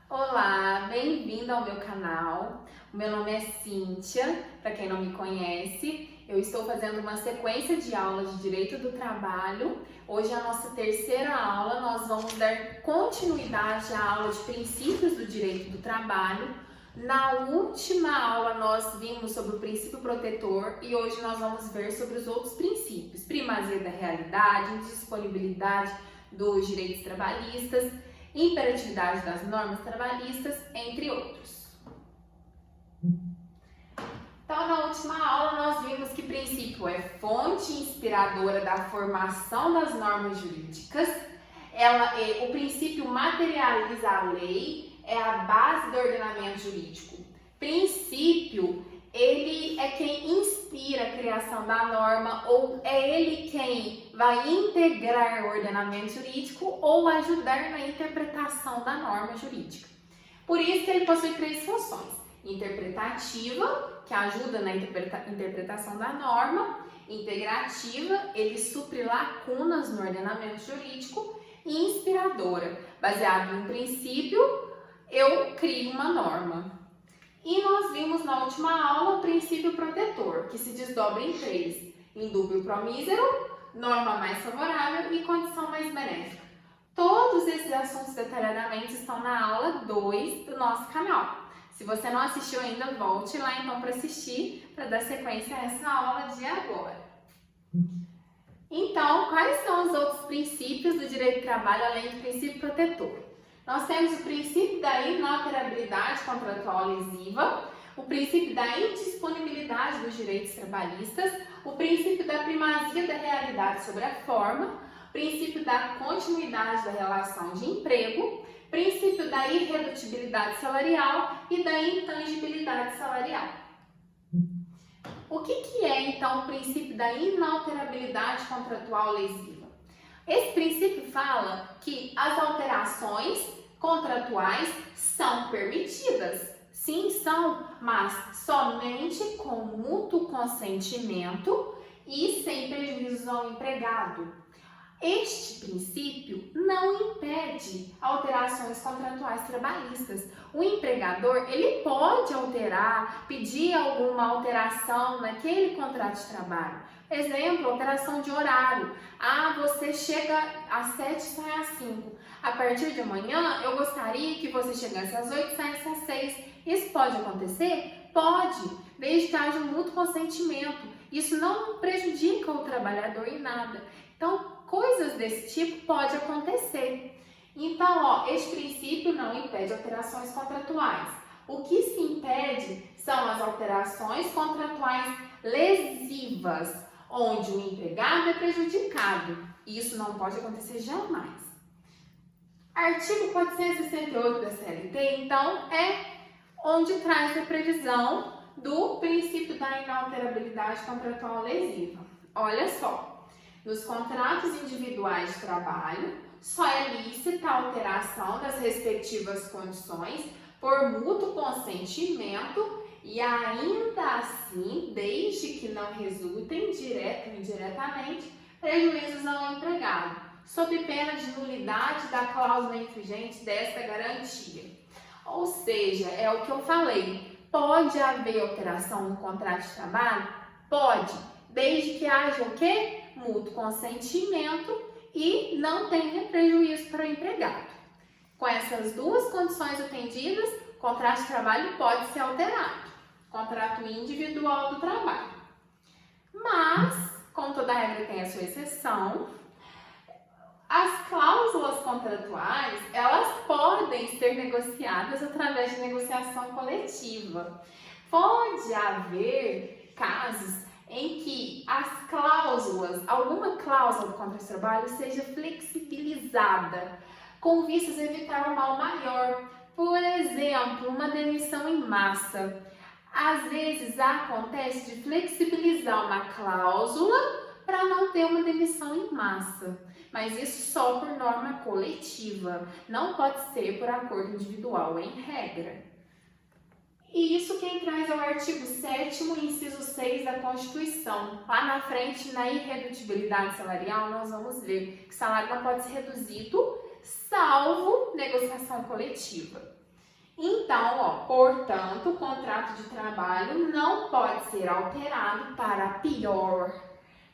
Olá, bem-vindo ao meu canal. O meu nome é Cíntia, para quem não me conhece. Eu estou fazendo uma sequência de aulas de Direito do Trabalho. Hoje é a nossa terceira aula, nós vamos dar continuidade à aula de princípios do Direito do Trabalho. Na última aula nós vimos sobre o princípio protetor e hoje nós vamos ver sobre os outros princípios: primazia da realidade, indisponibilidade dos direitos trabalhistas, imperatividade das normas trabalhistas, entre outros. Então, na última aula, nós vimos que princípio é fonte inspiradora da formação das normas jurídicas. O princípio materializa a lei, é a base do ordenamento jurídico. Princípio, ele é quem inspira a criação da norma, ou é ele quem vai integrar o ordenamento jurídico ou ajudar na interpretação da norma jurídica. Por isso que ele possui três funções: interpretativa, que ajuda na interpretação da norma; integrativa, ele supre lacunas no ordenamento jurídico; e inspiradora, baseado em um princípio, eu crio uma norma. E nós vimos na última aula o princípio protetor, que se desdobra em três: indúbio pro mísero, norma mais favorável e condição mais benéfica. Todos esses assuntos detalhadamente estão na aula 2 do nosso canal. Se você não assistiu ainda, volte lá então para assistir, para dar sequência a essa aula de agora. Então, quais são os outros princípios do direito do trabalho além do princípio protetor? Nós temos o princípio da inalterabilidade contratual lesiva, o princípio da indisponibilidade dos direitos trabalhistas, o princípio da primazia da realidade sobre a forma, o princípio da continuidade da relação de emprego, princípio da irredutibilidade salarial e da intangibilidade salarial. O que é então o princípio da inalterabilidade contratual lesiva? Esse princípio fala que as alterações contratuais são permitidas. Sim, são, mas somente com mútuo consentimento e sem prejuízo ao empregado. Este princípio não impede alterações contratuais trabalhistas. O empregador, ele pode alterar, pedir alguma alteração naquele contrato de trabalho. Exemplo, alteração de horário. Você chega às 7 e sai às 5. A partir de amanhã, eu gostaria que você chegasse às 8 e saísse às 6. Isso pode acontecer? Pode, desde que haja um mútuo consentimento. Isso não prejudica o trabalhador em nada. Então, coisas desse tipo pode acontecer. Então, este princípio não impede alterações contratuais. O que se impede são as alterações contratuais lesivas, onde o empregado é prejudicado. Isso não pode acontecer jamais. Artigo 468 da CLT, então, é onde traz a previsão do princípio da inalterabilidade contratual lesiva. Olha só, nos contratos individuais de trabalho, só é lícita a alteração das respectivas condições por mútuo consentimento e ainda assim, desde que não resultem, direta ou indiretamente, prejuízos ao empregado, sob pena de nulidade da cláusula infringente desta garantia. Ou seja, é o que eu falei, pode haver alteração no contrato de trabalho? Pode, desde que haja o quê? Mútuo consentimento e não tenha prejuízo para o empregado. Com essas duas condições atendidas, o contrato de trabalho pode ser alterado, contrato individual do trabalho. Mas, como toda regra tem a sua exceção, as cláusulas contratuais, elas podem ser negociadas através de negociação coletiva. Pode haver casos em que as cláusulas, alguma cláusula do contrato de trabalho seja flexibilizada, com vistas a evitar um mal maior. Por exemplo, uma demissão em massa. Às vezes acontece de flexibilizar uma cláusula para não ter uma demissão em massa, mas isso só por norma coletiva, não pode ser por acordo individual em regra. E isso quem traz é o artigo 7º, inciso 6 da Constituição. Lá na frente, na irredutibilidade salarial, nós vamos ver que o salário não pode ser reduzido, salvo negociação coletiva. Então, ó, portanto, o contrato de trabalho não pode ser alterado para pior,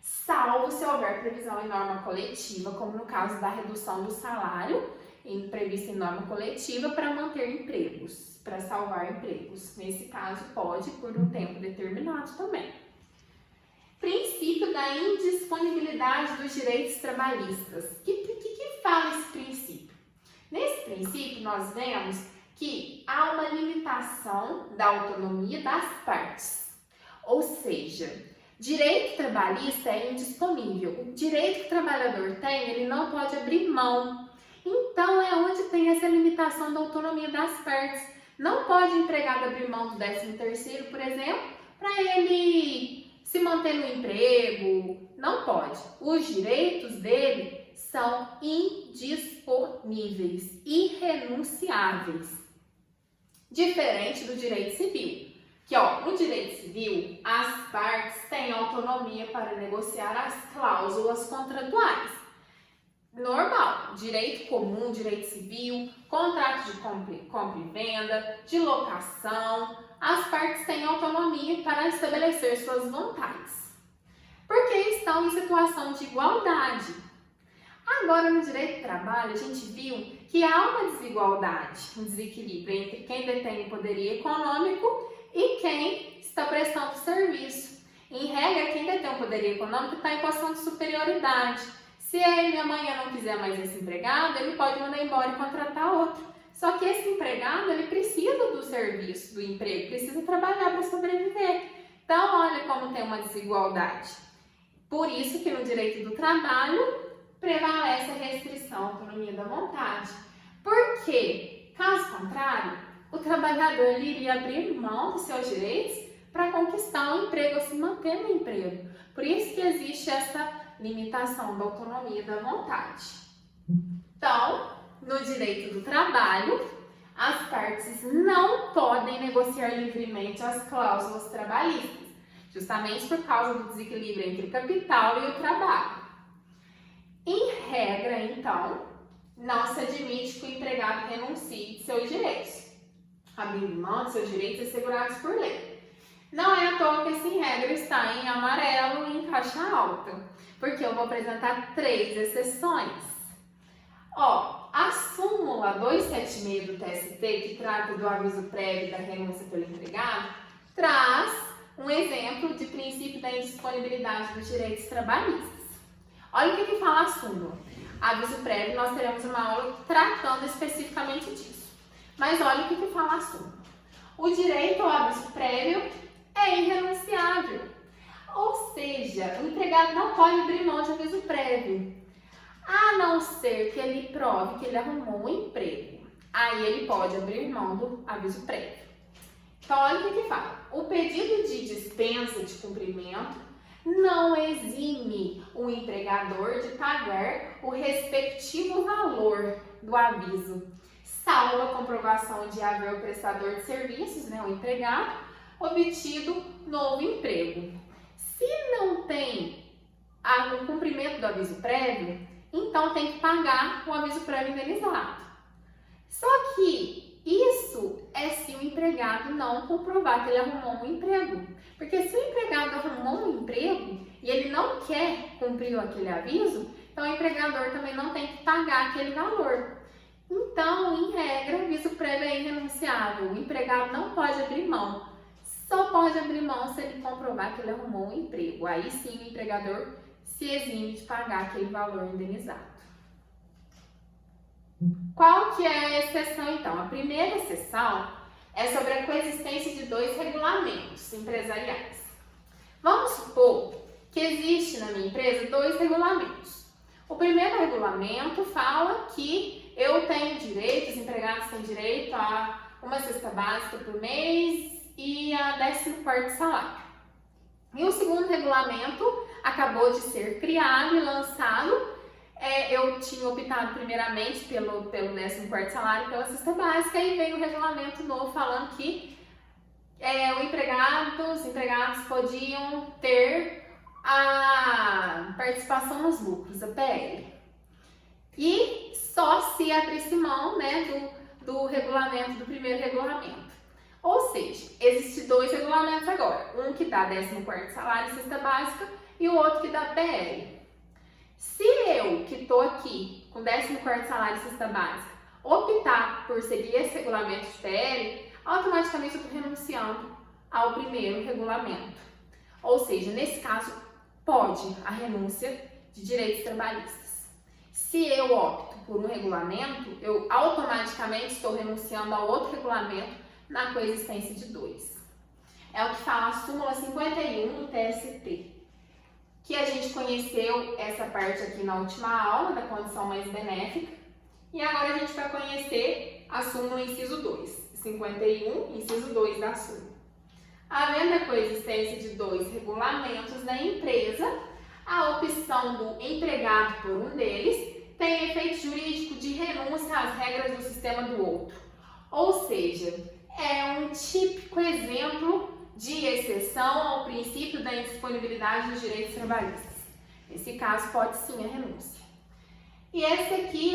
salvo se houver previsão em norma coletiva, como no caso da redução do salário, prevista em norma coletiva, para manter empregos, para salvar empregos. Nesse caso, pode por um tempo determinado também. Princípio da indisponibilidade dos direitos trabalhistas. O que fala esse princípio? Nesse princípio, nós vemos que há uma limitação da autonomia das partes. Ou seja, direito trabalhista é indisponível. O direito que o trabalhador tem, ele não pode abrir mão. Então, é onde tem essa limitação da autonomia das partes. Não pode o empregado abrir mão do 13º, por exemplo, para ele se manter no emprego. Não pode. Os direitos dele são indisponíveis, irrenunciáveis. Diferente do direito civil, que no direito civil as partes têm autonomia para negociar as cláusulas contratuais. Normal, direito comum, direito civil, contrato de compra e venda, de locação, as partes têm autonomia para estabelecer suas vontades, porque estão em situação de igualdade. Agora, no direito do trabalho, a gente viu que há uma desigualdade, um desequilíbrio entre quem detém o poderio econômico e quem está prestando serviço. Em regra, quem detém o poderio econômico está em posição de superioridade. Se ele amanhã não quiser mais esse empregado, ele pode mandar embora e contratar outro. Só que esse empregado, ele precisa do serviço, do emprego, precisa trabalhar para sobreviver. Então, olha como tem uma desigualdade. Por isso que no direito do trabalho prevalece a restrição à autonomia da vontade. Porque, caso contrário, o trabalhador ele iria abrir mão dos seus direitos para conquistar um emprego ou se manter no emprego. Por isso que existe essa limitação da autonomia da vontade. Então, no direito do trabalho, as partes não podem negociar livremente as cláusulas trabalhistas, justamente por causa do desequilíbrio entre o capital e o trabalho. Em regra, então, não se admite que o empregado renuncie de seus direitos, abrindo mão de seus direitos assegurados por lei. Não é à toa que esse em regra está em amarelo e em caixa alta, porque eu vou apresentar 3 exceções. A súmula 276 do TST, que trata do aviso prévio da renúncia pelo empregado, traz um exemplo de princípio da indisponibilidade dos direitos trabalhistas. Olha o que fala a súmula. Aviso prévio, nós teremos uma aula tratando especificamente disso. Mas olha o que fala a súmula. O direito ao aviso prévio é irrenunciável. Ou seja, o empregado não pode abrir mão de aviso prévio, a não ser que ele prove que ele arrumou um emprego. Aí ele pode abrir mão do aviso prévio. Então, olha o que fala. O pedido de dispensa de cumprimento não exime o empregador de pagar o respectivo valor do aviso, salvo a comprovação de haver o prestador de serviços, o empregado, obtido novo emprego. Se não tem o cumprimento do aviso prévio, então tem que pagar o aviso prévio indenizado. Só que isso é se o empregado não comprovar que ele arrumou um emprego. Porque se o empregado arrumou um emprego e ele não quer cumprir aquele aviso, então o empregador também não tem que pagar aquele valor. Então, em regra, o aviso prévio é irrenunciável. O empregado não pode abrir mão. Só pode abrir mão se ele comprovar que ele arrumou um emprego. Aí sim o empregador se exime de pagar aquele valor indenizado. Qual que é a exceção então? A primeira exceção é sobre a coexistência de 2 regulamentos empresariais. Vamos supor que existe na minha empresa 2 regulamentos. O primeiro regulamento fala que eu tenho direito, os empregados têm direito a uma cesta básica por mês e a 14º salário. E o segundo regulamento acabou de ser criado e lançado. Eu tinha optado primeiramente pelo 14º salário, pela cesta básica, e veio um regulamento novo falando que os empregados podiam ter a participação nos lucros, a PL. E só se abrisse mão do regulamento do primeiro regulamento. Ou seja, existem dois regulamentos agora, um que dá 14º salário e cesta básica e o outro que dá PL. Se eu, que estou aqui com 14º salário e cesta básica, optar por seguir esse regulamento de PL, automaticamente eu estou renunciando ao primeiro regulamento. Ou seja, nesse caso, pode a renúncia de direitos trabalhistas. Se eu opto por um regulamento, eu automaticamente estou renunciando ao outro regulamento na coexistência de dois. É o que fala a súmula 51 do TST, que a gente conheceu essa parte aqui na última aula, da condição mais benéfica, e agora a gente vai conhecer a súmula inciso 2, 51, inciso 2 da súmula. Havendo a coexistência de dois regulamentos da empresa, a opção do empregado por um deles tem efeito jurídico de renúncia às regras do sistema do outro. Ou seja, é um típico exemplo de exceção ao princípio da indisponibilidade dos direitos trabalhistas. Nesse caso, pode sim a renúncia. E esse aqui,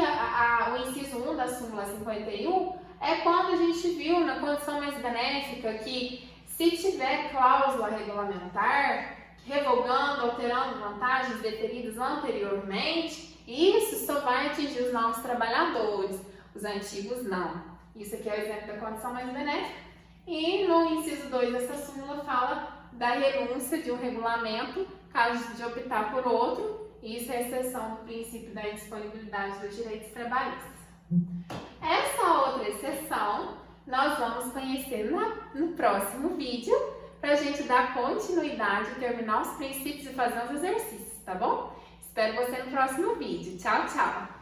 o inciso 1 da súmula 51, é quando a gente viu na condição mais benéfica que se tiver cláusula regulamentar, revogando, alterando vantagens deferidas anteriormente, isso só vai atingir os novos trabalhadores, os antigos não. Isso aqui é o exemplo da condição mais benéfica. E no inciso 2 dessa súmula fala da renúncia de um regulamento, caso de optar por outro, e isso é exceção do princípio da indisponibilidade dos direitos trabalhistas. Essa outra exceção nós vamos conhecer no próximo vídeo, para a gente dar continuidade, terminar os princípios e fazer os exercícios, tá bom? Espero você no próximo vídeo. Tchau, tchau!